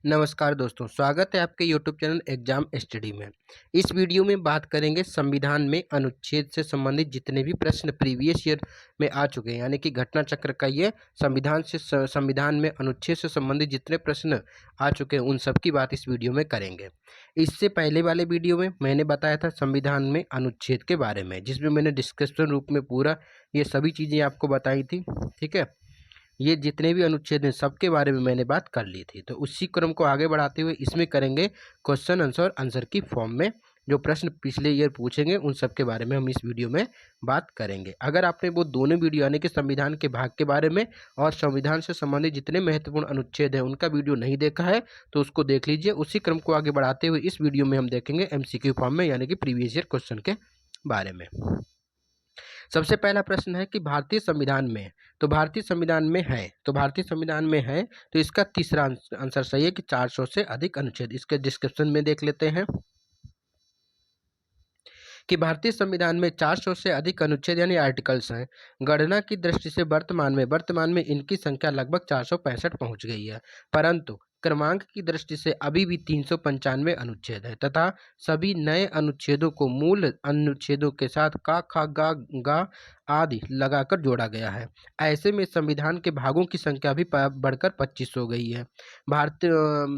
नमस्कार दोस्तों, स्वागत है आपके यूट्यूब चैनल एग्जाम स्टडी में। इस वीडियो में बात करेंगे संविधान में अनुच्छेद से संबंधित जितने भी प्रश्न प्रीवियस ईयर में आ चुके हैं, यानी कि घटना चक्र का ये संविधान में अनुच्छेद से संबंधित जितने प्रश्न आ चुके हैं उन सब की बात इस वीडियो में करेंगे। इससे पहले वाले वीडियो में मैंने बताया था संविधान में अनुच्छेद के बारे में, जिसमें मैंने डिस्क्रिप्शन रूप में पूरा ये सभी चीज़ें आपको बताई थी। ठीक है, ये जितने भी अनुच्छेद हैं सबके बारे में मैंने बात कर ली थी। तो उसी क्रम को आगे बढ़ाते हुए इसमें करेंगे क्वेश्चन आंसर और आंसर की फॉर्म में जो प्रश्न पिछले ईयर पूछेंगे उन सब के बारे में हम इस वीडियो में बात करेंगे। अगर आपने वो दोनों वीडियो यानी कि संविधान के भाग के बारे में और संविधान से संबंधित जितने महत्वपूर्ण अनुच्छेद हैं उनका वीडियो नहीं देखा है तो उसको देख लीजिए। उसी क्रम को आगे बढ़ाते हुए इस वीडियो में हम देखेंगे MCQ फॉर्म में यानी कि प्रीवियस ईयर क्वेश्चन के बारे में। सबसे पहला प्रश्न है कि भारतीय संविधान में, तो भारतीय संविधान में है, तो भारतीय संविधान में है तो इसका तीसरा आंसर सही है कि 400 से अधिक अनुच्छेद। इसके डिस्क्रिप्शन में देख लेते हैं कि भारतीय संविधान में 400 से अधिक अनुच्छेद यानी आर्टिकल्स हैं। गणना की दृष्टि से वर्तमान में इनकी संख्या लगभग 465 पहुंच गई है, परंतु क्रमांक की दृष्टि से अभी भी 395 अनुच्छेद है तथा सभी नए अनुच्छेदों को मूल अनुच्छेदों के साथ का खा गा आदि लगाकर जोड़ा गया है। ऐसे में संविधान के भागों की संख्या भी बढ़कर 25 हो गई है। भारतीय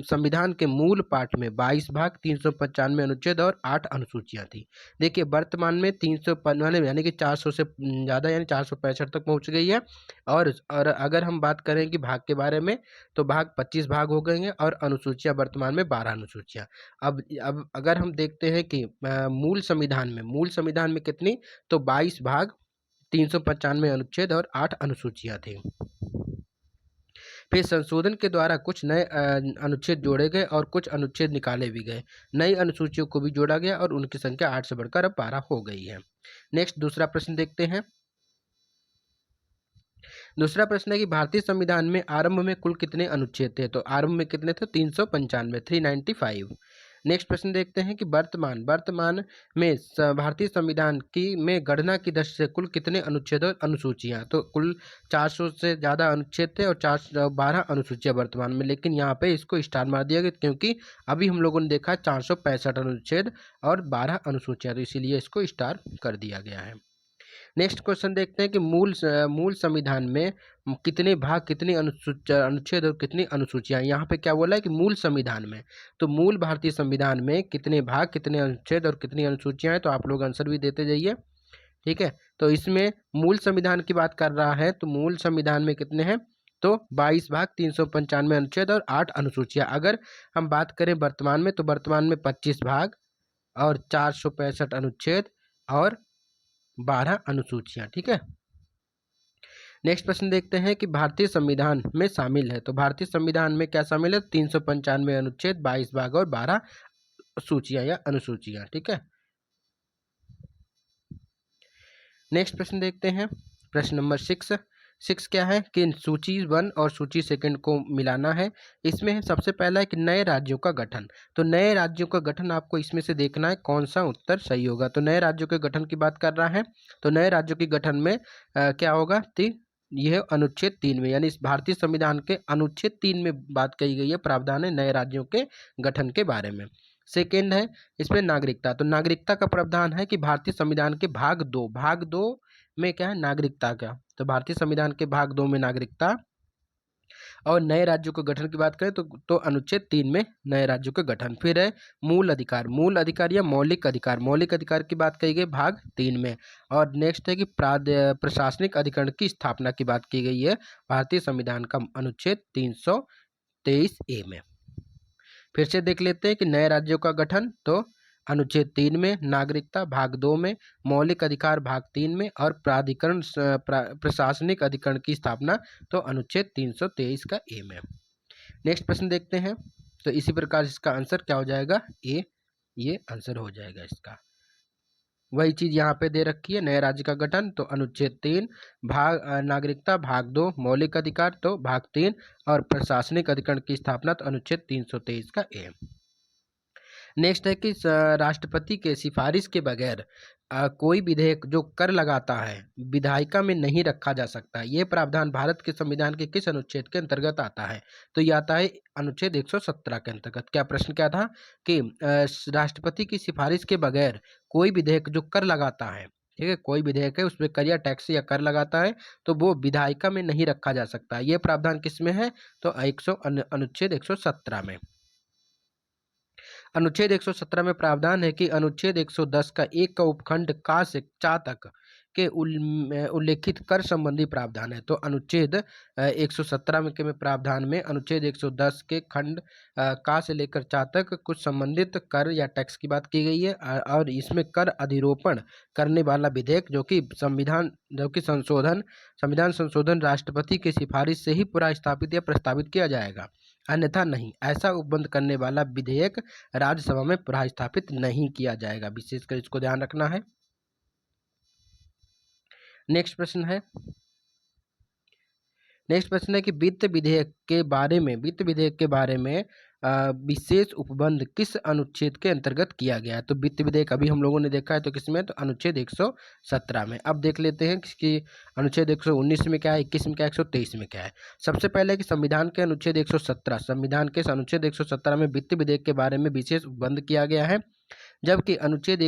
संविधान के मूल पाठ में 22 भाग, 395 अनुच्छेद और 8 अनुसूचियां थी। देखिए वर्तमान में 395 यानी कि 400 से ज़्यादा यानी 465 तक पहुंच गई है। और अगर हम बात करें कि भाग के बारे में तो भाग 25 भाग हो गए हैं और अनुसूचियां वर्तमान में 12 अनुसूचियां। अब अगर हम देखते हैं कि मूल संविधान में कितनी, तो 22 भाग, 395 अनुच्छेद और 8 अनुसूचियां थी। फिर संशोधन के द्वारा कुछ नए अनुच्छेद जोड़े गए और कुछ अनुच्छेद निकाले भी गए। नई अनुसूचियों को भी जोड़ा गया और उनकी संख्या 8 से बढ़कर अब 12 हो गई है। नेक्स्ट दूसरा प्रश्न देखते हैं। दूसरा प्रश्न है कि भारतीय संविधान में आरंभ में कुल कितने अनुच्छेद थे, तो आरंभ में कितने थे, 395, 395। नेक्स्ट प्रश्न देखते हैं कि वर्तमान में भारतीय संविधान की में गणना की दृष्टि से कुल कितने अनुच्छेद और अनुसूचियां, तो कुल 400 से ज़्यादा अनुच्छेद थे और 412 अनुसूचियां वर्तमान में, लेकिन यहाँ पे इसको स्टार मार दिया गया क्योंकि अभी हम लोगों ने देखा 465 अनुच्छेद और 12 अनुसूचियां, तो इसीलिए इसको स्टार कर दिया गया है। नेक्स्ट क्वेश्चन देखते हैं कि मूल संविधान में कितने भाग, कितनी अनुच्छेद और कितनी अनुसूचियां। यहाँ पे क्या बोला है कि मूल संविधान में, तो मूल भारतीय संविधान में कितने भाग, कितने अनुच्छेद और कितनी अनुसूचियां हैं, तो आप लोग आंसर भी देते जाइए। ठीक है, तो इसमें मूल संविधान की बात कर रहा है तो मूल संविधान में कितने हैं, तो 22 भाग, 395 अनुच्छेद और 8 अनुसूचियां। अगर हम बात करें वर्तमान में तो वर्तमान में 25 भाग और 465 अनुच्छेद और 12 अनुसूचियां। ठीक है, नेक्स्ट प्रश्न देखते हैं कि भारतीय संविधान में शामिल है, तो भारतीय संविधान में क्या शामिल है, 395 अनुच्छेद, 22 भाग और 12 सूचियां या अनुसूचियां। ठीक है, नेक्स्ट प्रश्न देखते हैं। प्रश्न नंबर 6 क्या है कि सूची 1 और सूची 2 को मिलाना है। इसमें सबसे पहला है कि नए राज्यों का गठन, तो नए राज्यों का गठन आपको इसमें से देखना है कौन सा उत्तर सही होगा। तो नए राज्यों के गठन की बात कर रहा है, तो नए राज्यों के गठन में क्या होगा, यह अनुच्छेद 3 में यानी इस भारतीय संविधान के अनुच्छेद 3 में बात कही गई है, प्रावधान है नए राज्यों के गठन के बारे में। सेकेंड है इसमें नागरिकता, तो नागरिकता का प्रावधान है कि भारतीय संविधान के भाग 2 में क्या है, नागरिकता का, तो भारतीय संविधान के भाग 2 में नागरिकता। और नए राज्यों के गठन की बात करें तो अनुच्छेद 3 में नए राज्यों के गठन। फिर है मूल अधिकार या मौलिक अधिकार की बात कही गई भाग 3 में। और नेक्स्ट है कि प्रशासनिक अधिकरण की स्थापना की बात की गई है भारतीय संविधान का अनुच्छेद 323A में। फिर से देख लेते हैं कि नए राज्यों का गठन, तो अनुच्छेद 3 में, नागरिकता भाग 2 में, मौलिक अधिकार भाग 3 में और प्रशासनिक अधिकरण की स्थापना तो अनुच्छेद 323 का ए में। नेक्स्ट प्रश्न देखते हैं, तो इसी प्रकार इसका आंसर क्या हो जाएगा, ए, ये आंसर हो जाएगा इसका। वही चीज यहाँ पे दे रखी है, नए राज्य का गठन तो अनुच्छेद 3, भाग नागरिकता भाग 2, मौलिक अधिकार तो भाग 3 और प्रशासनिक अधिकरण की स्थापना तो अनुच्छेद 323 का ए। नेक्स्ट है कि राष्ट्रपति के सिफारिश के बगैर कोई विधेयक जो कर लगाता है विधायिका में नहीं रखा जा सकता। ये प्रावधान भारत के संविधान के किस अनुच्छेद के अंतर्गत आता है? तो ये आता है अनुच्छेद 117 के अंतर्गत। क्या प्रश्न क्या था कि राष्ट्रपति की सिफारिश के बगैर कोई विधेयक जो कर लगाता है, ठीक है, कोई विधेयक है उसमें कर या टैक्स या कर लगाता है तो वो विधायिका में नहीं रखा जा सकता। ये प्रावधान किस में है? तो अनुच्छेद 117 में। अनुच्छेद 117 में प्रावधान है कि अनुच्छेद 110 का एक का उपखंड का से चा तक के उल्लेखित कर संबंधी प्रावधान है। तो अनुच्छेद 117 में के प्रावधान में अनुच्छेद 110 के खंड का से लेकर चा तक कुछ संबंधित कर या टैक्स की बात की गई है और इसमें कर अधिरोपण करने वाला विधेयक जो कि संविधान संशोधन राष्ट्रपति की सिफारिश से ही पूरा स्थापित या प्रस्तावित किया जाएगा, अन्यथा नहीं। ऐसा उपबंध करने वाला विधेयक राज्यसभा में पुनः स्थापित नहीं किया जाएगा। विशेषकर इसको ध्यान रखना है। नेक्स्ट प्रश्न है कि वित्त विधेयक के बारे में विशेष उपबंध किस अनुच्छेद के अंतर्गत किया गया है? तो वित्त विधेयक अभी हम लोगों ने देखा है, तो किसमें? तो अनुच्छेद 117 में। अब देख लेते हैं कि अनुच्छेद 119 में क्या है, 21 में क्या है, 123 में क्या है। सबसे पहले कि संविधान के अनुच्छेद 117 में वित्त विधेयक के बारे में विशेष उपबंध किया गया है, जबकि अनुच्छेद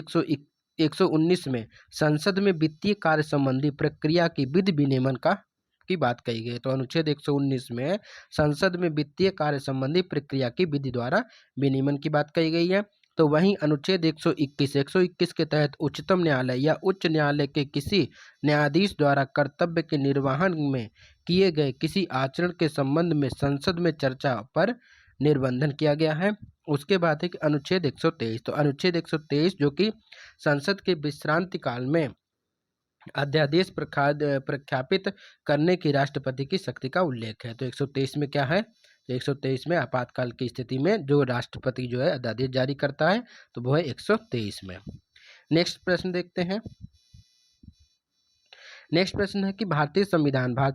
119 में संसद में वित्तीय कार्य संबंधी प्रक्रिया की विधि विनियमन की बात कही गई। तो अनुच्छेद 119 में संसद में वित्तीय कार्य संबंधी प्रक्रिया की विधि द्वारा विनियमन की बात कही गई है। तो वहीं अनुच्छेद 121 के तहत उच्चतम न्यायालय या उच्च न्यायालय के किसी न्यायाधीश द्वारा कर्तव्य के निर्वहन में किए गए किसी आचरण के संबंध में संसद में चर्चा पर निर्बंधन किया गया है। उसके बाद है कि अनुच्छेद 123। तो अनुच्छेद 123 जो कि संसद के विश्रांति काल में अध्यादेश प्रख्यापित करने की राष्ट्रपति की शक्ति का उल्लेख है। तो 123 में क्या है? तो 123 में आपातकाल की स्थिति में जो राष्ट्रपति जो है अध्यादेश जारी करता है, तो वो है 123 में। नेक्स्ट प्रश्न देखते हैं। नेक्स्ट प्रश्न है कि भारतीय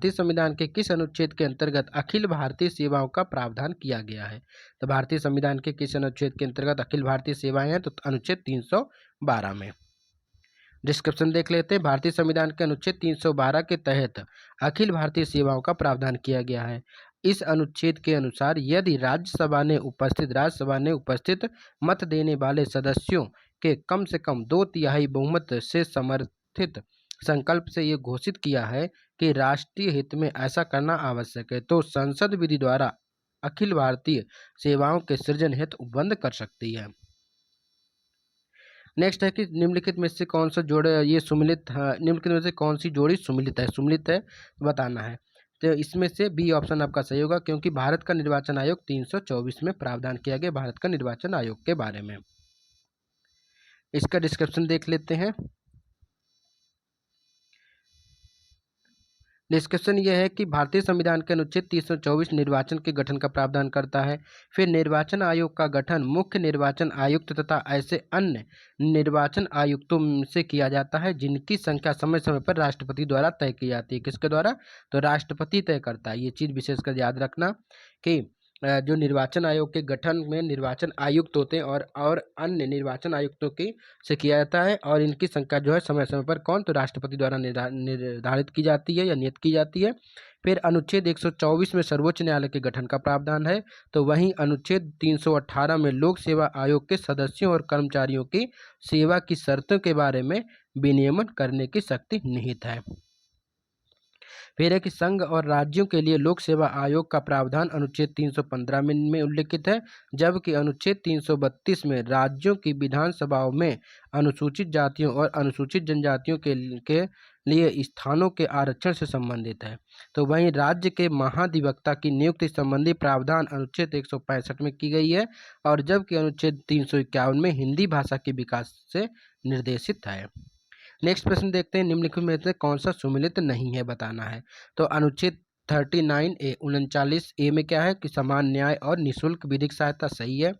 संविधान के किस अनुच्छेद के अंतर्गत अखिल भारतीय सेवाओं का प्रावधान किया गया है? तो भारतीय संविधान के किस अनुच्छेद के अंतर्गत अखिल भारतीय सेवाएं हैं? तो अनुच्छेद 312 में। डिस्क्रिप्शन देख लेते हैं। भारतीय संविधान के अनुच्छेद 312 के तहत अखिल भारतीय सेवाओं का प्रावधान किया गया है। इस अनुच्छेद के अनुसार यदि राज्यसभा ने उपस्थित मत देने वाले सदस्यों के कम से कम 2/3 बहुमत से समर्थित संकल्प से ये घोषित किया है कि राष्ट्रीय हित में ऐसा करना आवश्यक है, तो संसद विधि द्वारा अखिल भारतीय सेवाओं के सृजन हेतु उपबंध कर सकती है। नेक्स्ट है कि निम्नलिखित में से कौन सा जोड़ ये सुमिलित निम्नलिखित में से कौन सी जोड़ी सुमिलित है बताना है। तो इसमें से बी ऑप्शन आपका सही होगा, क्योंकि भारत का निर्वाचन आयोग 324 में प्रावधान किया गया भारत का निर्वाचन आयोग के बारे में। इसका डिस्क्रिप्शन देख लेते हैं। डिस्कशन यह है कि भारतीय संविधान के अनुच्छेद 324 निर्वाचन के गठन का प्रावधान करता है। फिर निर्वाचन आयोग का गठन मुख्य निर्वाचन आयुक्त तथा ऐसे अन्य निर्वाचन आयुक्तों से किया जाता है जिनकी संख्या समय समय पर राष्ट्रपति द्वारा तय की जाती है। किसके द्वारा? तो राष्ट्रपति तय करता है। ये चीज़ विशेषकर याद रखना कि जो निर्वाचन आयोग के गठन में निर्वाचन आयुक्त होते हैं और अन्य निर्वाचन आयुक्तों की से किया जाता है, और इनकी संख्या जो है समय समय पर कौन? तो राष्ट्रपति द्वारा निर्धारित की जाती है या नियत की जाती है। फिर अनुच्छेद 124 में सर्वोच्च न्यायालय के गठन का प्रावधान है। तो वहीं अनुच्छेद 318 में लोक सेवा आयोग के सदस्यों और कर्मचारियों की सेवा की शर्तों के बारे में विनियमन करने की शक्ति निहित है। फिर है कि संघ और राज्यों के लिए लोक सेवा आयोग का प्रावधान अनुच्छेद 315 में उल्लिखित है, जबकि अनुच्छेद 332 में राज्यों की विधानसभाओं में अनुसूचित जातियों और अनुसूचित जनजातियों के लिए स्थानों के आरक्षण से संबंधित है। तो वहीं राज्य के महाधिवक्ता की नियुक्ति संबंधी प्रावधान अनुच्छेद 165 में की गई है, और जबकि अनुच्छेद 351 में हिंदी भाषा के विकास से निर्देशित है। नेक्स्ट प्रश्न देखते हैं। निम्नलिखित में से कौन सा सुमिलित नहीं है बताना है। तो अनुच्छेद 39A में क्या है कि समान न्याय और निःशुल्क विधिक सहायता सही है।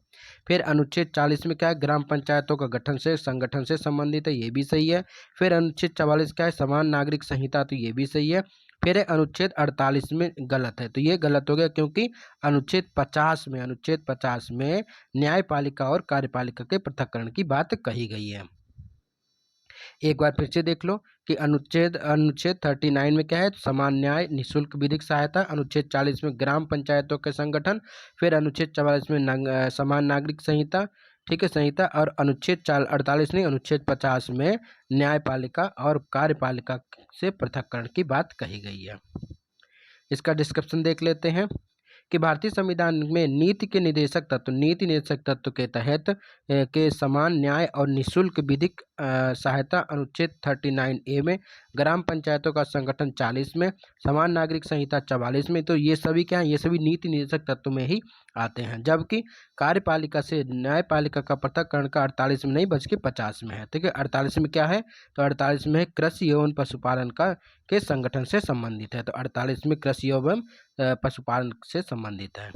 फिर अनुच्छेद 40 में क्या है? ग्राम पंचायतों का गठन से संगठन से संबंधित है, ये भी सही है। फिर अनुच्छेद 44 क्या है? समान नागरिक संहिता, तो ये भी सही है। फिर है अनुच्छेद 48 में गलत है, तो ये गलत हो गया क्योंकि अनुच्छेद 50 में न्यायपालिका और कार्यपालिका के पृथक्करण की बात कही गई है। एक बार फिर से देख लो कि अनुच्छेद अनुच्छेद 39 में क्या है, तो समान न्याय, निःशुल्क विधिक सहायता। अनुच्छेद 40 में ग्राम पंचायतों के संगठन। फिर अनुच्छेद 44 में समान नागरिक संहिता, ठीक है, संहिता। और अनुच्छेद 48 नहीं, अनुच्छेद 50 में न्यायपालिका और कार्यपालिका से पृथक्करण की बात कही गई है। इसका डिस्क्रिप्शन देख लेते हैं कि भारतीय संविधान में नीति के निदेशक तत्व, नीति निदेशक तत्व के तहत के समान न्याय और निःशुल्क विधिक सहायता अनुच्छेद 39A में, ग्राम पंचायतों का संगठन 40 में, समान नागरिक संहिता 44 में। तो ये सभी क्या है, ये सभी नीति निदेशक तत्व में ही आते हैं, जबकि कार्यपालिका से न्यायपालिका का पृथक्करण का 48 में नहीं बल्कि 50 में है। ठीक है, 48 में क्या है, तो 48 में कृषि एवं पशुपालन का के संगठन से संबंधित है। तो 48 में कृषि एवं पशुपालन से संबंधित है।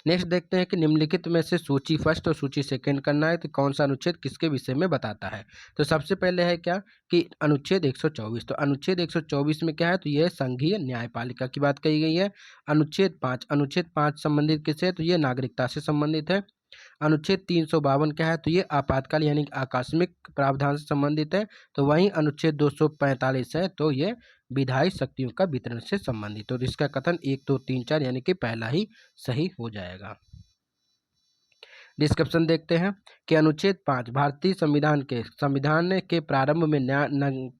नेक्स्ट देखते हैं कि निम्नलिखित में से सूची फर्स्ट और सूची सेकंड करना है, तो कौन सा अनुच्छेद किसके विषय में बताता है। तो सबसे पहले है क्या कि अनुच्छेद 124। तो अनुच्छेद 124 में क्या है, तो यह संघीय न्यायपालिका की बात कही गई है। अनुच्छेद 5 संबंधित किससे है, तो ये नागरिकता से संबंधित है। अनुच्छेद 352 क्या है, तो ये आपातकाल यानी आकस्मिक प्रावधान से संबंधित है। तो वहीं अनुच्छेद 245 है, तो ये विधायी शक्तियों का वितरण से संबंधित। तो इसका कथन 1 2 3 4 यानी कि पहला ही सही हो जाएगा। डिस्क्रिप्शन देखते हैं कि अनुच्छेद 5 भारतीय संविधान के प्रारंभ में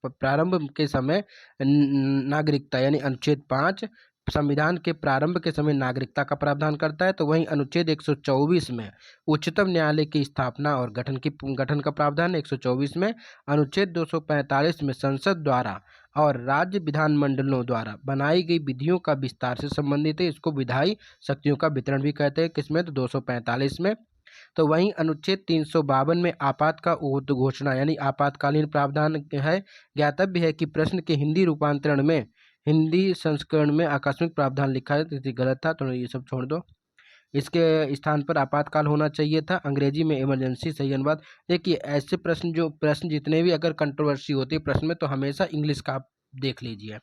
प्रारंभ के समय नागरिकता यानी अनुच्छेद 5 संविधान के प्रारंभ के समय नागरिकता का प्रावधान करता है। तो वहीं अनुच्छेद 124 में उच्चतम न्यायालय की स्थापना और गठन का प्रावधान है 124 में। अनुच्छेद 245 में संसद द्वारा और राज्य विधानमंडलों द्वारा बनाई गई विधियों का विस्तार से संबंधित है। इसको विधायी शक्तियों का वितरण भी कहते हैं, किसमें, तो 245 में। तो वहीं अनुच्छेद 352 में आपात का घोषणा यानी आपातकालीन प्रावधान है। ज्ञातव्य है कि प्रश्न के हिंदी संस्करण में आकस्मिक प्रावधान लिखा है, तो गलत था, तो ये सब छोड़ दो। इसके स्थान पर आपातकाल होना चाहिए था। अंग्रेजी में इमरजेंसी सही अनुवाद। देखिए ऐसे प्रश्न जितने भी अगर कंट्रोवर्सी होती है प्रश्न में, तो हमेशा इंग्लिश का आप देख लीजिए,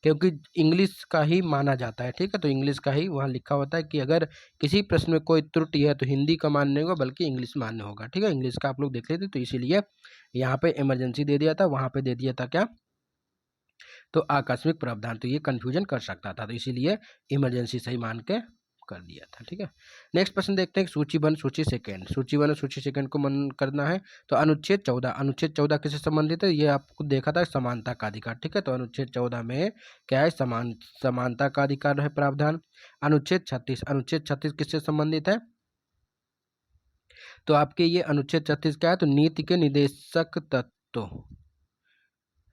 क्योंकि इंग्लिश का ही माना जाता है। ठीक है, तो इंग्लिश का ही वहाँ लिखा होता है कि अगर किसी प्रश्न में कोई त्रुटि है तो हिंदी का मान्य होगा बल्कि इंग्लिश मान्य होगा। ठीक है, इंग्लिश का आप लोग देख लेते, तो इसीलिए यहाँ पे इमरजेंसी दे दिया था, वहाँ पे दे दिया था क्या, तो आकस्मिक प्रावधान। तो ये कंफ्यूजन कर सकता था, तो इसीलिए इमरजेंसी सही मान के कर दिया था। ठीक है, नेक्स्ट प्रश्न देखते हैं सूची 1 सूची सेकंड को मन करना है। तो अनुच्छेद 14 किससे संबंधित है, ये आपको देखा था, समानता का अधिकार। ठीक है, तो अनुच्छेद 14 में क्या है, समानता का अधिकार है प्रावधान। अनुच्छेद 36 किससे संबंधित है, तो आपके ये अनुच्छेद 36 क्या है, तो नीति के निदेशक तत्व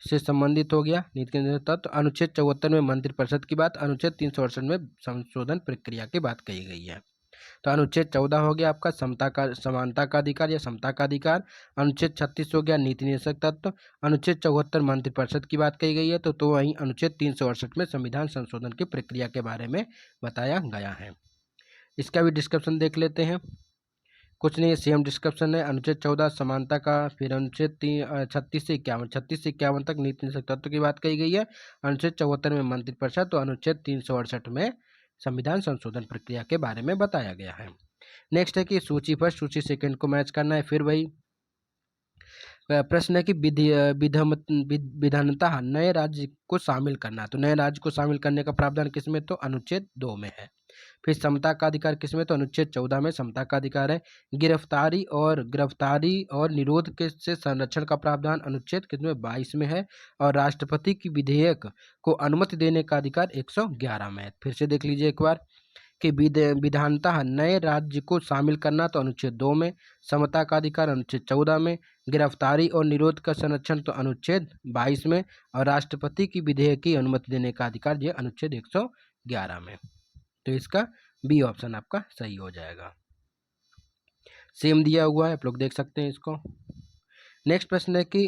से संबंधित हो गया, नीति के निदेशक तत्व। अनुच्छेद 74 में मंत्रिपरिषद की बात, अनुच्छेद 368 में संशोधन प्रक्रिया की बात कही गई है। तो अनुच्छेद 14 हो गया आपका समानता का अधिकार या समता का अधिकार। अनुच्छेद 36 हो गया नीति निदेशक तत्व। अनुच्छेद 74 मंत्रिपरिषद की बात कही गई है। तो वहीं अनुच्छेद 368 में संविधान संशोधन की प्रक्रिया के बारे में बताया गया है। इसका भी डिस्क्रिप्शन देख लेते हैं, कुछ नहीं, सेम डिस्क्रिप्शन है। अनुच्छेद 14 समानता का, फिर अनुच्छेद 36 से 51 तक नीति निदेशक तत्व की बात कही गई है। अनुच्छेद 74 में मंत्रिपरिषद, तो अनुच्छेद 368 में संविधान संशोधन प्रक्रिया के बारे में बताया गया है। नेक्स्ट है कि सूची फर्स्ट सूची सेकंड को मैच करना है। फिर वही प्रश्न है कि विधानतः नए राज्य को शामिल करना। तो नए राज्य को शामिल करने का प्रावधान किसमें, तो अनुच्छेद 2 में है। फिर समता का अधिकार किसमें, तो अनुच्छेद 14 में समता का अधिकार है। गिरफ्तारी और निरोध के से संरक्षण का प्रावधान अनुच्छेद किसमें, 22 में है। और राष्ट्रपति की विधेयक को अनुमति देने का अधिकार 111 में है। फिर से देख लीजिए एक बार कि विधानतः नए राज्य को शामिल करना, तो अनुच्छेद 2 में। समता का अधिकार अनुच्छेद 14 में। गिरफ्तारी और निरोध का संरक्षण तो अनुच्छेद 22 में। और राष्ट्रपति की विधेयक की अनुमति देने का अधिकार ये अनुच्छेद 111 में। तो इसका बी ऑप्शन आपका सही हो जाएगा। सेम दिया हुआ है, आप लोग देख सकते हैं इसको। नेक्स्ट प्रश्न है कि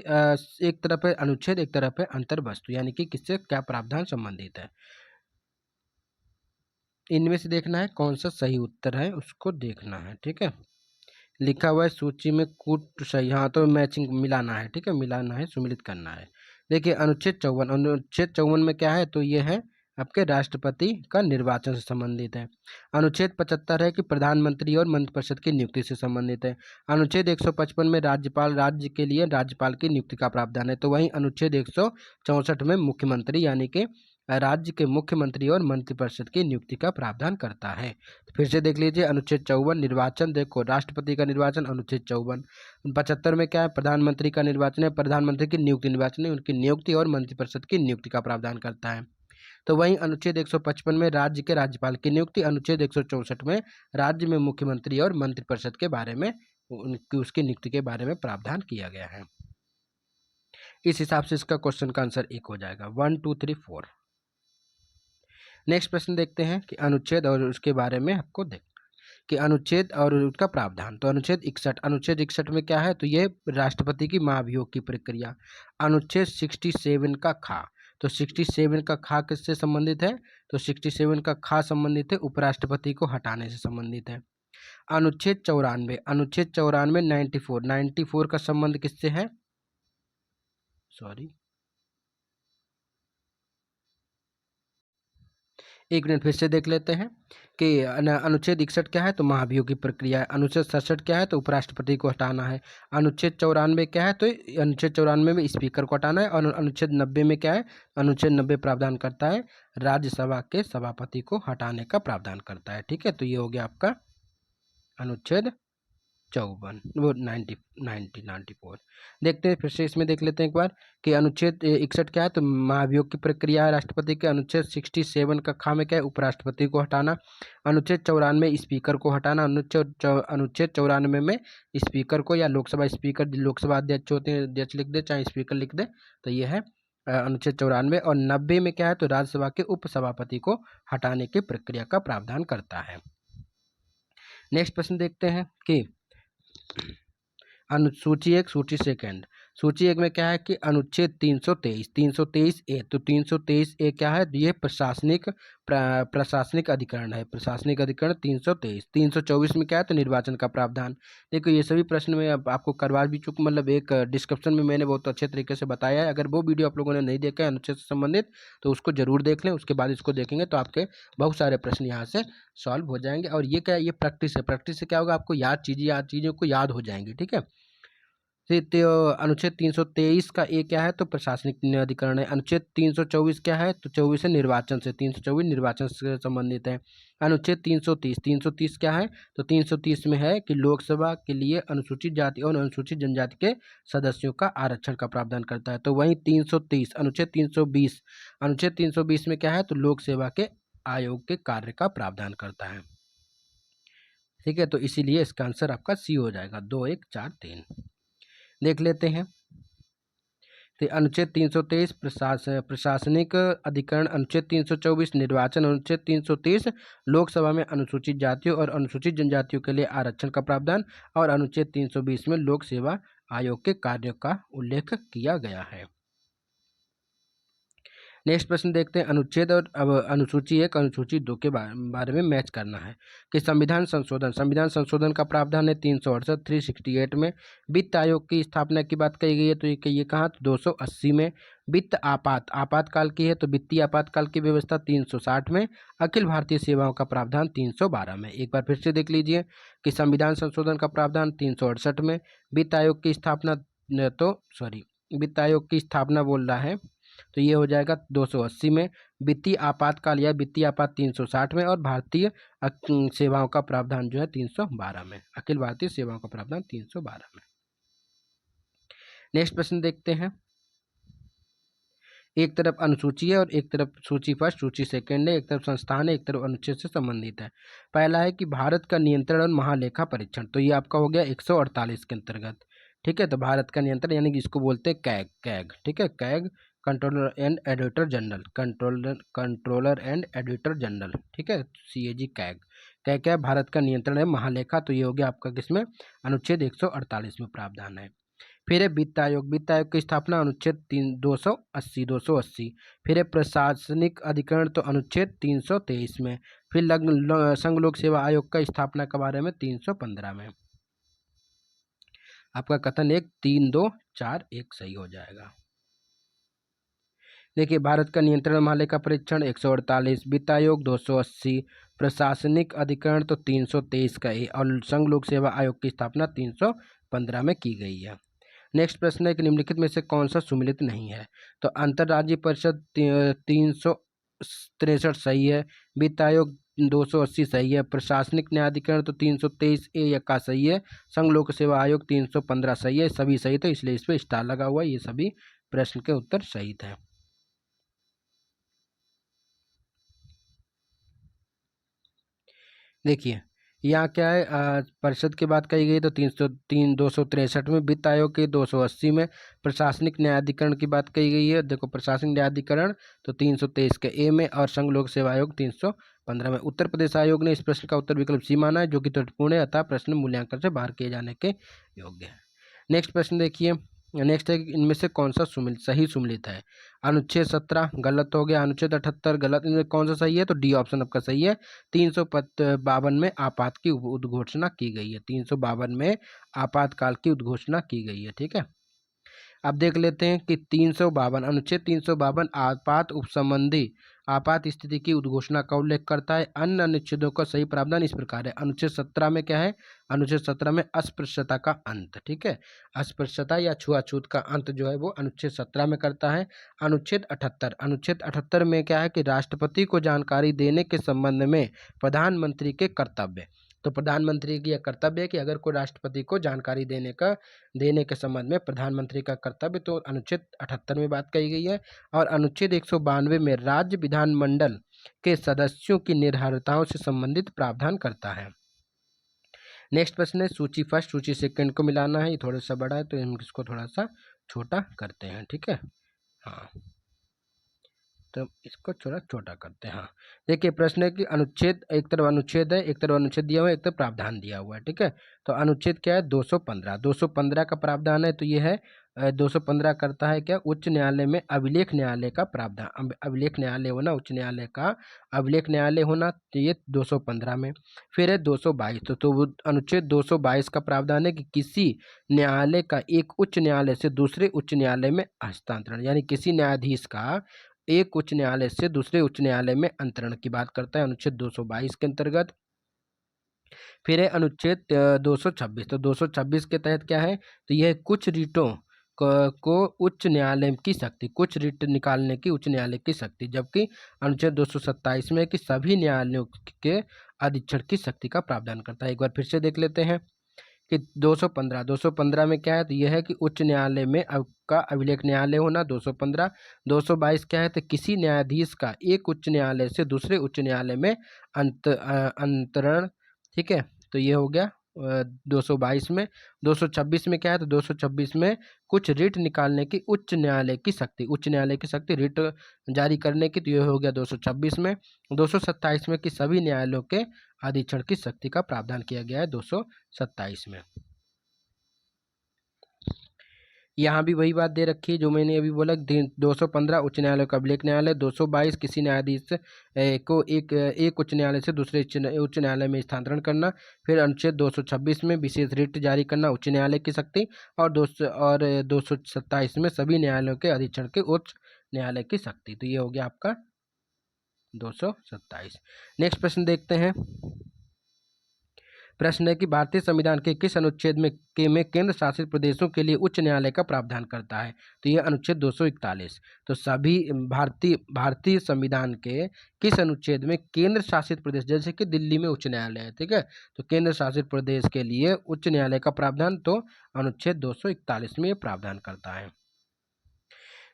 एक तरफ है अनुच्छेद, एक तरफ है अंतर्वस्तु, यानी कि किससे क्या प्रावधान संबंधित है। इनमें से देखना है कौन सा सही उत्तर है, उसको देखना है। ठीक है, लिखा हुआ है सूची में कूट सही, हाँ, तो मैचिंग मिलाना है। ठीक है, मिलाना है, सुमिलित करना है। देखिए अनुच्छेद 54 में क्या है, तो ये है आपके राष्ट्रपति का निर्वाचन से संबंधित है। अनुच्छेद 75 है कि प्रधानमंत्री और मंत्रिपरिषद की नियुक्ति से संबंधित है। अनुच्छेद 155 में राज्य के लिए राज्यपाल की नियुक्ति का प्रावधान है। तो वहीं अनुच्छेद 164 में मुख्यमंत्री यानी कि राज्य के मुख्यमंत्री और मंत्रिपरिषद की नियुक्ति का प्रावधान करता है। तो फिर से देख लीजिए, अनुच्छेद 54 निर्वाचन, देखो राष्ट्रपति का निर्वाचन अनुच्छेद 54। 75 में क्या है, प्रधानमंत्री का निर्वाचन है, प्रधानमंत्री की नियुक्ति निर्वाचन है, उनकी नियुक्ति और मंत्रिपरिषद की नियुक्ति का प्रावधान करता है। तो वहीं अनुच्छेद 155 में राज्य के राज्यपाल की नियुक्ति, अनुच्छेद 164 में राज्य में मुख्यमंत्री और मंत्रिपरिषद के बारे में उसकी नियुक्ति के बारे में प्रावधान किया गया है। इस हिसाब से इसका क्वेश्चन का आंसर 1 हो जाएगा। 1 2 3 4। नेक्स्ट प्रश्न देखते हैं कि अनुच्छेद और उसके बारे में आपको कि अनुच्छेद और उसका प्रावधान। तो अनुच्छेद 61 में क्या है, तो ये राष्ट्रपति की महाभियोग की प्रक्रिया। अनुच्छेद 67 का खा, तो 67 का खा किससे संबंधित है, तो 67 का खा संबंधित है उपराष्ट्रपति को हटाने से संबंधित है। अनुच्छेद 94 94 का संबंध किससे है, एक मिनट फिर से देख लेते हैं कि अनुच्छेद 61 क्या है, तो महाभियोग की प्रक्रिया है। अनुच्छेद 67 क्या है, तो उपराष्ट्रपति को हटाना है। अनुच्छेद 94 क्या है, तो अनुच्छेद 94 में स्पीकर को हटाना है। और अनुच्छेद 90 में क्या है, अनुच्छेद 90 प्रावधान करता है राज्यसभा के सभापति को हटाने का प्रावधान करता है। ठीक है, तो ये हो गया आपका अनुच्छेद 54 वो 94। देखते हैं फिर से, इसमें देख लेते हैं एक बार कि अनुच्छेद 61 क्या है, तो महाभियोग की प्रक्रिया है राष्ट्रपति के। अनुच्छेद 67 का खा में क्या है, उपराष्ट्रपति को हटाना। अनुच्छेद 94 स्पीकर को हटाना। अनुच्छेद 94 में स्पीकर को या लोकसभा स्पीकर, लोकसभा अध्यक्ष होते हैं, अध्यक्ष लिख दे चाहे स्पीकर लिख दे, तो ये है अनुच्छेद 94। और 90 में क्या है, तो राज्यसभा के उपसभापति को हटाने की प्रक्रिया का प्रावधान करता है। नेक्स्ट प्रश्न देखते हैं कि सूची 1 सूची सेकंड। सूची 1 में क्या है कि अनुच्छेद 323 ए, तो 323 ए क्या है, ये प्रशासनिक अधिकरण है। प्रशासनिक अधिकरण 323। 324 में क्या है, तो निर्वाचन का प्रावधान। देखो ये सभी प्रश्न में अब आपको करवा भी चुका, मतलब एक डिस्क्रिप्शन में मैंने बहुत अच्छे तरीके से बताया है। अगर वो वीडियो आप लोगों ने नहीं देखा है अनुच्छेद से संबंधित, तो उसको जरूर देख लें, उसके बाद इसको देखेंगे तो आपके बहुत सारे प्रश्न यहाँ से सॉल्व हो जाएंगे। और ये क्या है, ये प्रैक्टिस है। प्रैक्टिस से क्या होगा, आपको चीज़ों को याद हो जाएंगी। ठीक है, अनुच्छेद 323 का ए क्या है, तो प्रशासनिक अधिकरण है। अनुच्छेद 324 क्या है, तो 24 है निर्वाचन से, 324 निर्वाचन से संबंधित है। अनुच्छेद 330 क्या है, तो 330 में है कि लोकसभा के लिए अनुसूचित जाति और अनुसूचित जनजाति के सदस्यों का आरक्षण का प्रावधान करता है। तो वहीं 330 अनुच्छेद 320 में क्या है, तो लोक सेवा के आयोग के कार्य का प्रावधान करता है। ठीक है, तो इसीलिए इसका आंसर आपका सी हो जाएगा। 2 1 4 3 देख लेते हैं। तो अनुच्छेद 323 प्रशासनिक अधिकरण, अनुच्छेद 324 निर्वाचन, अनुच्छेद 330 लोकसभा में अनुसूचित जातियों और अनुसूचित जनजातियों के लिए आरक्षण का प्रावधान, और अनुच्छेद 320 में लोक सेवा आयोग के कार्यों का उल्लेख किया गया है। नेक्स्ट प्रश्न देखते हैं अनुच्छेद और अब अनुसूची 1 अनुसूची 2 के बारे में मैच करना है कि संविधान संशोधन का प्रावधान है 368 368 में। वित्त आयोग की स्थापना की बात कही गई है, तो ये कहाँ, तो 280 में। वित्त आपातकाल की है, तो वित्तीय आपातकाल की व्यवस्था 360 में। अखिल भारतीय सेवाओं का प्रावधान 312 में। एक बार फिर से देख लीजिए कि संविधान संशोधन का प्रावधान 368 में। वित्त आयोग की स्थापना वित्त आयोग की स्थापना बोल रहा है, तो ये हो जाएगा 280 में। वित्तीय आपातकाल या वित्तीय आपात 360 में। और भारतीय सेवाओं का प्रावधान जो है 312 में। अखिल भारतीय सेवाओं का प्रावधान 312 में। नेक्स्ट प्रश्न देखते हैं। एक तरफ अनुसूची है और एक तरफ सूची फर्स्ट सूची सेकंड है, एक तरफ संस्थान है, एक तरफ अनुच्छेद से संबंधित है। पहला है कि भारत का नियंत्रण और महालेखा परीक्षण, तो ये आपका हो गया 148 के अंतर्गत। ठीक है, तो भारत का नियंत्रण यानी कि इसको बोलते हैं कैग। ठीक है, CAG controller and editor general, controller and editor general. ठीक है, CAG कैग क्या भारत का नियंत्रण है। महालेखा, तो ये हो गया आपका किसमें, अनुच्छेद 148 में प्रावधान है। फिर है वित्त आयोग की स्थापना अनुच्छेद 280। फिर है प्रशासनिक अधिकरण, तो अनुच्छेद 323 में। फिर संघ लोक सेवा आयोग का स्थापना के बारे में 315 में। आपका कथन 1 3 2 4 1 सही हो जाएगा। देखिए, भारत का नियंत्रण माले का परीक्षण 148, वित्त आयोग 280, प्रशासनिक अधिकरण तो 323 का है और संघ लोक सेवा आयोग की स्थापना 315 में की गई है। नेक्स्ट प्रश्न है कि निम्नलिखित में से कौन सा सुमेलित नहीं है? तो अंतर्राज्यीय परिषद 363 सही है, वित्त आयोग 280 सही है, प्रशासनिक न्यायाधिकरण तो 323 ए या का सही है, संघ लोक सेवा आयोग 315 सही है, सभी सही थे इसलिए इस पर स्टार लगा हुआ है। ये सभी प्रश्न के उत्तर सही थे। देखिए, यहाँ क्या है, परिषद की बात कही गई तो 263 में, वित्त आयोग के 280 में, प्रशासनिक न्यायाधिकरण की बात कही गई है। देखो, प्रशासनिक न्यायाधिकरण तो 323 के ए में और संघ लोक सेवा आयोग 315 में। उत्तर प्रदेश आयोग ने इस प्रश्न का उत्तर विकल्प सी माना है, जो कि त्रुटिपूर्ण है, अतः प्रश्न मूल्यांकन से बाहर किए जाने के योग्य है। नेक्स्ट प्रश्न देखिए, नेक्स्ट है कि इनमें से कौन सा सही सुमेलित है? अनुच्छेद 17 गलत हो गया, अनुच्छेद 78 गलत, इनमें कौन सा सही है? तो डी ऑप्शन आपका सही है। 352 में आपात की उद्घोषणा की गई है, 352 में आपातकाल की उद्घोषणा की गई है। ठीक है, अब देख लेते हैं कि 352 अनुच्छेद 352 आपात उपसंबंधी आपात स्थिति की उद्घोषणा का उल्लेख करता है। अन्य अनुच्छेदों का सही प्रावधान इस प्रकार है। अनुच्छेद 17 में क्या है? अनुच्छेद 17 में अस्पृश्यता का अंत। ठीक है, अस्पृश्यता या छुआछूत का अंत जो है वो अनुच्छेद 17 में करता है। अनुच्छेद 78 में क्या है कि राष्ट्रपति को जानकारी देने के संबंध में प्रधानमंत्री के कर्तव्य। तो प्रधानमंत्री की यह कर्तव्य है कि अगर कोई राष्ट्रपति को जानकारी देने के संबंध में प्रधानमंत्री का कर्तव्य, तो अनुच्छेद 78 में बात कही गई है। और अनुच्छेद 192 में राज्य विधानमंडल के सदस्यों की निर्धारिताओं से संबंधित प्रावधान करता है। नेक्स्ट प्रश्न है, सूची फर्स्ट सूची सेकंड को मिलाना है। ये थोड़ा सा बड़ा है तो हम इसको थोड़ा सा छोटा करते हैं। ठीक है, हाँ, तो इसको थोड़ा छोटा करते हैं। हाँ, देखिए, प्रश्न है कि अनुच्छेद, एक तरफ अनुच्छेद है, एक तरफ अनुच्छेद दिया हुआ है, एक तरफ प्रावधान दिया हुआ है। ठीक है, तो अनुच्छेद क्या है? 215 का प्रावधान है, तो ये है 215 करता है क्या? उच्च न्यायालय में अभिलेख न्यायालय का प्रावधान, अभिलेख न्यायालय होना, उच्च न्यायालय का अभिलेख न्यायालय होना, तो ये 215 में। फिर है 222, तो वो अनुच्छेद 222 का प्रावधान है कि किसी न्यायालय का एक उच्च न्यायालय से दूसरे उच्च न्यायालय में हस्तांतरण, यानी किसी न्यायाधीश का एक उच्च न्यायालय से दूसरे उच्च न्यायालय में अंतरण की बात करता है, अनुच्छेद 222 के अंतर्गत। फिर है अनुच्छेद 226, तो 226 के तहत क्या है? तो यह कुछ रीटों को उच्च न्यायालय की शक्ति, कुछ रीट निकालने की उच्च न्यायालय की शक्ति, जबकि अनुच्छेद 227 में कि सभी न्यायालयों के अधीक्षण की शक्ति का प्रावधान करता है। एक बार फिर से देख लेते हैं कि 215 में क्या है? तो यह है कि उच्च न्यायालय में का अभिलेख न्यायालय होना, 215। 222 क्या है? तो किसी न्यायाधीश का एक उच्च न्यायालय से दूसरे उच्च न्यायालय में अंतरण। ठीक है, तो ये हो गया 222 में। 226 में क्या है? तो 226 में कुछ रिट निकालने की उच्च न्यायालय की शक्ति, उच्च न्यायालय की शक्ति रिट जारी करने की, तो ये हो गया 226 में। 227 में कि सभी न्यायालयों के अधीक्षण की शक्ति का प्रावधान किया गया है 227 में। यहाँ भी वही बात दे रखी है जो मैंने अभी बोला, 215 उच्च न्यायालय का अभिलेख न्यायालय, 222 किसी न्यायाधीश को एक उच्च न्यायालय से दूसरे उच्च न्यायालय में स्थानांतरण करना। फिर अनुच्छेद 226 में विशेष रिट जारी करना, उच्च न्यायालय की शक्ति। और 227 में सभी न्यायालयों के अधीक्षण के उच्च न्यायालय की शक्ति। तो ये हो गया आपका 227। नेक्स्ट प्रश्न देखते हैं। प्रश्न है कि भारतीय संविधान के किस अनुच्छेद में केंद्र शासित प्रदेशों के लिए उच्च न्यायालय का प्रावधान करता है? तो यह अनुच्छेद 241। तो सभी भारतीय संविधान के किस अनुच्छेद में केंद्र शासित प्रदेश, जैसे कि दिल्ली में उच्च न्यायालय है, ठीक है, तो केंद्र शासित प्रदेश के लिए उच्च न्यायालय का प्रावधान तो अनुच्छेद 241 में प्रावधान करता है।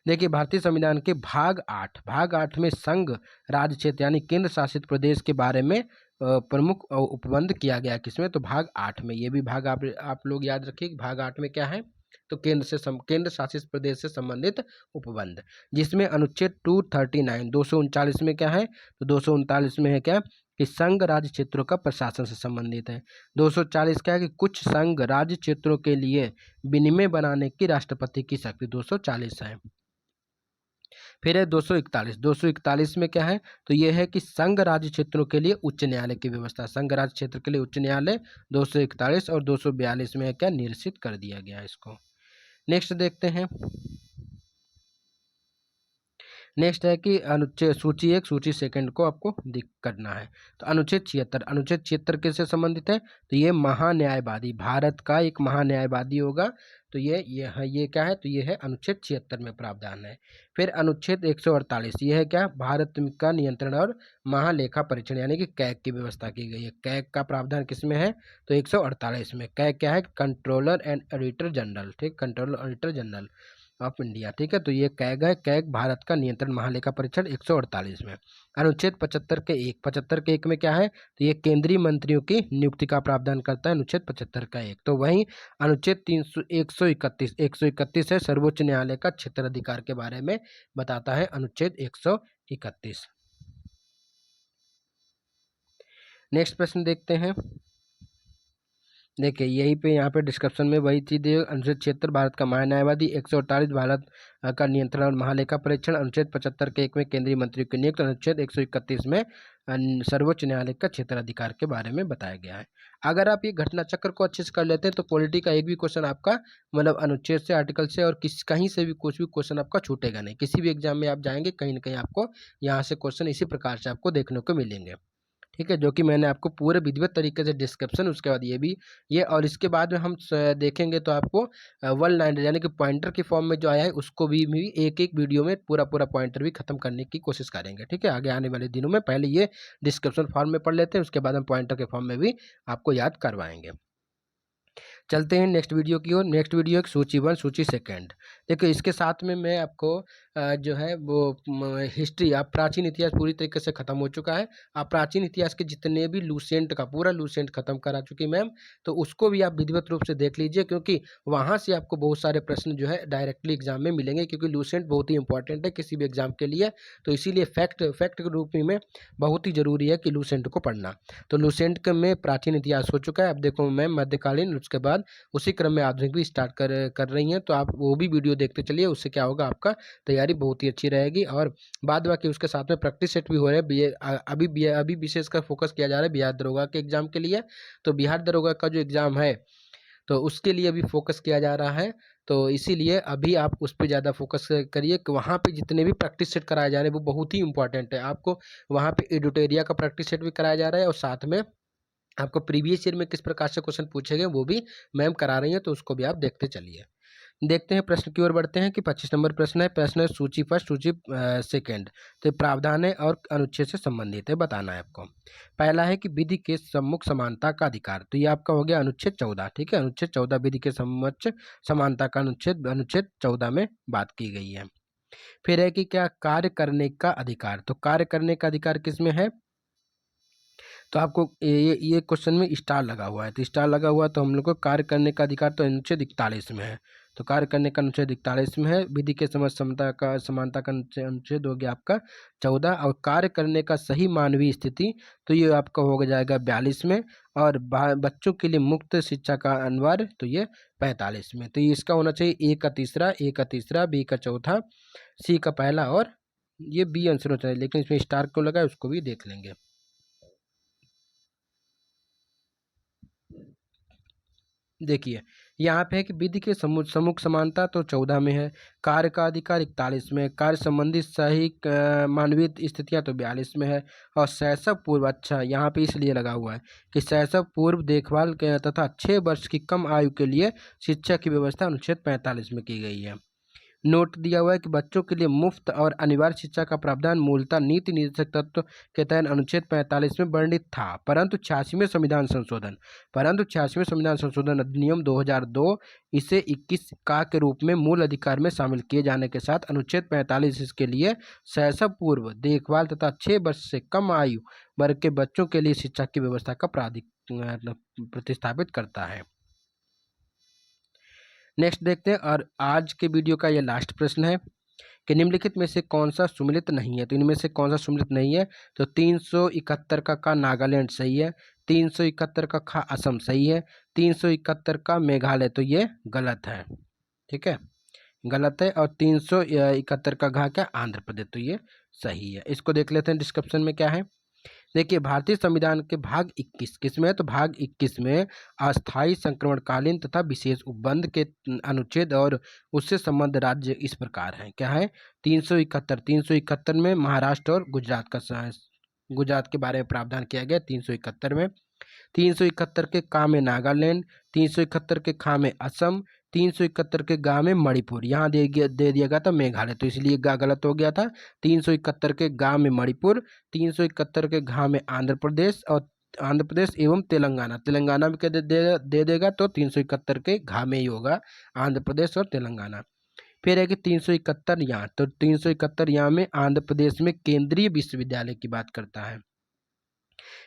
देखिए, भारतीय संविधान के भाग 8 में संघ राज्य क्षेत्र यानी केंद्र शासित प्रदेश के बारे में प्रमुख उपबंध किया गया किसमें? तो भाग 8 में। ये भी भाग आप लोग याद रखिए कि भाग 8 में क्या है? तो केंद्र शासित प्रदेश से संबंधित उपबंध, जिसमें अनुच्छेद 239 239 में क्या है? तो 239 में है क्या कि संघ राज्य क्षेत्रों का प्रशासन से संबंधित है। 240 क्या है कि कुछ संघ राज्य क्षेत्रों के लिए विनिमय बनाने की राष्ट्रपति की शक्ति, 240 है। फिर है 241 में क्या है? तो ये है कि संघ राज्य क्षेत्रों के लिए उच्च न्यायालय की व्यवस्था, संघ राज्य क्षेत्र के लिए उच्च न्यायालय 241। और 242 में क्या निरसित कर दिया गया इसको। नेक्स्ट देखते हैं। नेक्स्ट है कि अनुच्छेद सूची 1 सूची सेकंड को आपको दिख करना है। तो अनुच्छेद 76 किससे संबंधित है? तो ये महान्यायवादी, भारत का एक महान्यायवादी होगा। तो ये क्या है? तो ये है अनुच्छेद 76 में प्रावधान है। फिर अनुच्छेद 148, ये है क्या? भारत का नियंत्रण और महालेखा परीक्षण यानी कि कैग की व्यवस्था की गई है। कैग का प्रावधान किसमें है? तो 148 में। कैग क्या है? कंट्रोलर एंड ऑडिटर जनरल, ठीक, controller auditor general of India, ठीक है। तो ये कैग है, कैग भारत का नियंत्रण महालेखा परीक्षण 148 में। अनुच्छेद 75 के 1 में क्या है? तो ये केंद्रीय मंत्रियों की नियुक्ति का प्रावधान करता है, अनुच्छेद 75 का 1। तो वहीं अनुच्छेद 131 है, सर्वोच्च न्यायालय का क्षेत्राधिकार के बारे में बताता है, अनुच्छेद 131। नेक्स्ट प्रश्न देखते हैं। देखिए यहीं पे यहाँ पे डिस्क्रिप्शन में वही चीज़ है। अनुच्छेद 76 भारत का महान्यायवादी, 148 भारत का नियंत्रण और महालेखा परीक्षण, अनुच्छेद 75 के 1 में केंद्रीय मंत्री की नियुक्ति, अनुच्छेद 131 में सर्वोच्च न्यायालय का क्षेत्राधिकार के बारे में बताया गया है। अगर आप ये घटना चक्र को अच्छे से कर लेते हैं तो पॉलिटी का एक भी क्वेश्चन आपका मतलब अनुच्छेद से, आर्टिकल से और कहीं से भी कुछ भी क्वेश्चन आपका छूटेगा नहीं। किसी भी एग्जाम में आप जाएंगे कहीं ना कहीं आपको यहाँ से क्वेश्चन इसी प्रकार से आपको देखने को मिलेंगे, ठीक है, जो कि मैंने आपको पूरे विधिवत तरीके से डिस्क्रिप्शन, उसके बाद ये और इसके बाद में हम देखेंगे तो आपको 1 लाइन यानी कि पॉइंटर की फॉर्म में जो आया है उसको भी एक एक वीडियो में पूरा पॉइंटर भी खत्म करने की कोशिश करेंगे, ठीक है, आगे आने वाले दिनों में। पहले ये डिस्क्रिप्शन फॉर्म में पढ़ लेते हैं, उसके बाद हम पॉइंटर के फॉर्म में भी आपको याद करवाएंगे। चलते हैं नेक्स्ट वीडियो की ओर। नेक्स्ट वीडियो एक सूची 1 सूची सेकंड। देखो इसके साथ में मैं आपको जो है वो हिस्ट्री, आप प्राचीन इतिहास पूरी तरीके से खत्म हो चुका है। आप प्राचीन इतिहास के जितने भी लूसेंट का पूरा लूसेंट खत्म करा चुकी मैम, तो उसको भी आप विधिवत रूप से देख लीजिए, क्योंकि वहाँ से आपको बहुत सारे प्रश्न जो है डायरेक्टली एग्जाम में मिलेंगे, क्योंकि लूसेंट बहुत ही इंपॉर्टेंट है किसी भी एग्जाम के लिए। तो इसीलिए फैक्ट के रूप में बहुत ही जरूरी है कि लूसेंट को पढ़ना। तो लूसेंट में प्राचीन इतिहास हो चुका है। अब देखो मैम मध्यकालीन, उसके बाद उसी क्रम में आधुनिक भी स्टार्ट कर रही हैं, तो आप वो भी वीडियो देखते चलिए। उससे क्या होगा, आपका तैयारी बहुत ही अच्छी रहेगी। और बाद बाकी उसके साथ में प्रैक्टिस सेट भी हो रहे हैं। अभी विशेषकर फोकस किया जा रहा है बिहार दरोगा के एग्जाम के लिए। तो बिहार दरोगा का जो एग्जाम है तो उसके लिए भी फोकस किया जा रहा है। तो इसीलिए अभी आप उस पर ज़्यादा फोकस करिए कि वहाँ पे जितने भी प्रैक्टिस सेट कराए जा रहे हैं वो बहुत ही इंपॉर्टेंट है। आपको वहाँ पे एडिटोरिया का प्रैक्टिस सेट भी कराया जा रहा है, और साथ में आपको प्रीवियस ईयर में किस प्रकार से क्वेश्चन पूछे गए वो भी मैम करा रही हैं, तो उसको भी आप देखते चलिए। देखते हैं प्रश्न की ओर बढ़ते हैं कि 25 नंबर प्रश्न है सूची फर्स्ट सूची सेकंड। तो प्रावधान है और अनुच्छेद से संबंधित है, बताना है आपको। पहला है कि विधि के सम्मुख समानता का अधिकार, तो ये आपका हो गया अनुच्छेद 14, ठीक है, अनुच्छेद 14 विधि के सम्मुख समानता का अनुच्छेद 14 में बात की गई है। फिर है कि क्या कार्य करने का अधिकार, तो कार्य करने का अधिकार किसमें है? तो आपको ये क्वेश्चन में स्टार लगा हुआ है, तो स्टार लगा हुआ है तो हम लोग को कार्य करने का अधिकार तो अनुच्छेद 41 में है। तो कार्य करने का अनुच्छेद 41 में है। विधि के समझ समानता का अनुच्छेद हो गया आपका 14, और कार्य करने का सही मानवीय स्थिति तो ये आपका हो जाएगा 42 में, और बच्चों के लिए मुक्त शिक्षा का अनिवार्य तो ये 45 में। तो ये इसका होना चाहिए ए का तीसरा, बी का चौथा, सी का पहला, और ये बी आंसर होना चाहिए, लेकिन इसमें स्टार क्यों लगा है उसको भी देख लेंगे। देखिए यहाँ पे है कि विधि के सम्मुख समानता तो 14 में है, कार्य का अधिकार 41 में, कार्य संबंधित सही मानवीय स्थितियाँ तो 42 में है, और शैशव पूर्व, अच्छा यहाँ पे इसलिए लगा हुआ है कि शैशव पूर्व देखभाल के तथा 6 वर्ष की कम आयु के लिए शिक्षा की व्यवस्था अनुच्छेद 45 में की गई है। नोट दिया हुआ है कि बच्चों के लिए मुफ्त और अनिवार्य शिक्षा का प्रावधान मूलतः नीति निर्देशक तत्व के तहत अनुच्छेद 45 में वर्णित था, परंतु 86वें संविधान संशोधन अधिनियम 2002 इसे 21 का के रूप में मूल अधिकार में शामिल किए जाने के साथ अनुच्छेद 45 इसके लिए शैशव पूर्व देखभाल तथा 6 वर्ष से कम आयु वर्ग के बच्चों के लिए शिक्षा की व्यवस्था का प्रतिस्थापित करता है। नेक्स्ट देखते हैं, और आज के वीडियो का ये लास्ट प्रश्न है कि निम्नलिखित में से कौन सा सुमिलित नहीं है, तो इनमें से कौन सा सुमिलित नहीं है? तो 371 का नागालैंड सही है, 371 का खा असम सही है, 371 का मेघालय तो ये गलत है, ठीक है, गलत है, और 371 का घा क्या आंध्र प्रदेश तो ये सही है। इसको देख लेते हैं डिस्क्रिप्शन में क्या है। देखिए भारतीय संविधान के भाग 21 किसमें है, तो भाग 21 में अस्थायी संक्रमणकालीन तथा विशेष उपबंध के अनुच्छेद और उससे संबद्ध राज्य इस प्रकार हैं। क्या है, 371 में महाराष्ट्र और गुजरात के बारे में प्रावधान किया गया 371 में। 371 के का में नागालैंड, 371 के खा में असम, 371 के गा में मणिपुर, यहाँ दे दिया गया था मेघालय, तो इसलिए गा गलत हो गया था। 371 के गा में मणिपुर, 371 के घा में आंध्र प्रदेश और आंध्र प्रदेश एवं तेलंगाना, तेलंगाना में क्या दे देगा, तो 371 के घा में ही होगा आंध्र प्रदेश और तेलंगाना। फिर है कि 371 यहाँ, तो 371 यहाँ में आंध्र प्रदेश में केंद्रीय विश्वविद्यालय की बात करता है।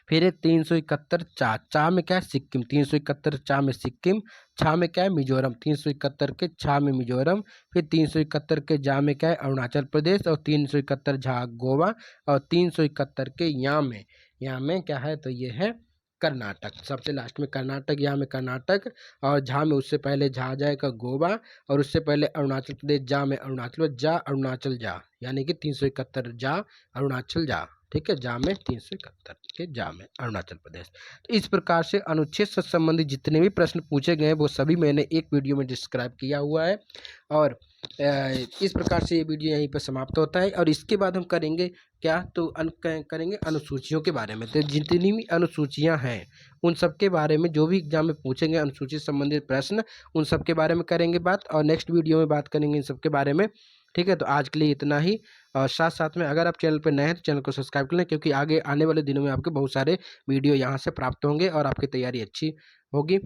फिर है 371 चा में क्या है, सिक्किम, 371 चा में सिक्किम, छा में क्या है, मिजोरम, 371 के छा में मिजोरम। फिर 371 के जा में क्या है, अरुणाचल प्रदेश, और 371 झा गोवा, और 371 के यहाँ में क्या है, तो ये है कर्नाटक, सबसे लास्ट में कर्नाटक, यहाँ में कर्नाटक, और झा में उससे पहले झा जाएगा गोवा, और उससे पहले अरुणाचल प्रदेश, जा में अरुणाचल, जा अरुणाचल जा, यानी कि 371 जा अरुणाचल जा, ठीक है, जा में 371 के जा में अरुणाचल प्रदेश। तो इस प्रकार से अनुच्छेद से संबंधित जितने भी प्रश्न पूछे गए वो सभी मैंने एक वीडियो में डिस्क्राइब किया हुआ है, और इस प्रकार से ये वीडियो यहीं पर समाप्त होता है। और इसके बाद हम करेंगे क्या, तो करेंगे अनुसूचियों के बारे में। तो जितनी भी अनुसूचियां हैं उन सब के बारे में जो भी एग्जाम में पूछेंगे अनुसूची संबंधित प्रश्न, उन सब के बारे में करेंगे बात, और नेक्स्ट वीडियो में बात करेंगे इन सब के बारे में। ठीक है, तो आज के लिए इतना ही। और साथ साथ में अगर आप चैनल पर नए हैं तो चैनल को सब्सक्राइब कर लें, क्योंकि आगे आने वाले दिनों में आपके बहुत सारे वीडियो यहाँ से प्राप्त होंगे और आपकी तैयारी अच्छी होगी।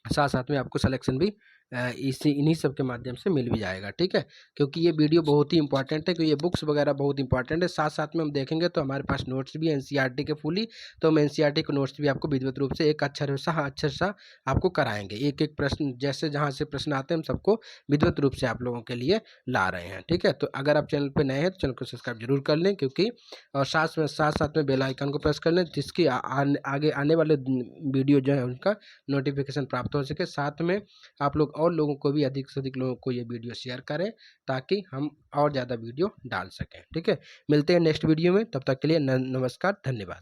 साथ साथ में आपको सिलेक्शन भी इन्हीं सब के माध्यम से मिल भी जाएगा। ठीक है, क्योंकि ये वीडियो बहुत ही इंपॉर्टेंट है, क्योंकि ये बुक्स वगैरह बहुत इंपॉर्टेंट है। साथ साथ में हम देखेंगे तो हमारे पास नोट्स भी एनसीईआरटी के फुली, तो हम एनसीईआरटी के नोट्स भी आपको विधिवत रूप से एक अक्षर सा आपको कराएंगे। एक एक प्रश्न जैसे जहाँ से प्रश्न आते हैं हम सबको विधिवत रूप से आप लोगों के लिए ला रहे हैं। ठीक है, तो अगर आप चैनल पर नए हैं तो चैनल को सब्सक्राइब जरूर कर लें, क्योंकि और साथ में बेल आइकन को प्रेस कर लें, जिसकी आगे आने वाले वीडियो जो है उनका नोटिफिकेशन प्राप्त हो सके। साथ में आप लोग और लोगों को भी, अधिक से अधिक लोगों को ये वीडियो शेयर करें, ताकि हम और ज़्यादा वीडियो डाल सकें। ठीक है, मिलते हैं नेक्स्ट वीडियो में, तब तक के लिए नमस्कार, धन्यवाद।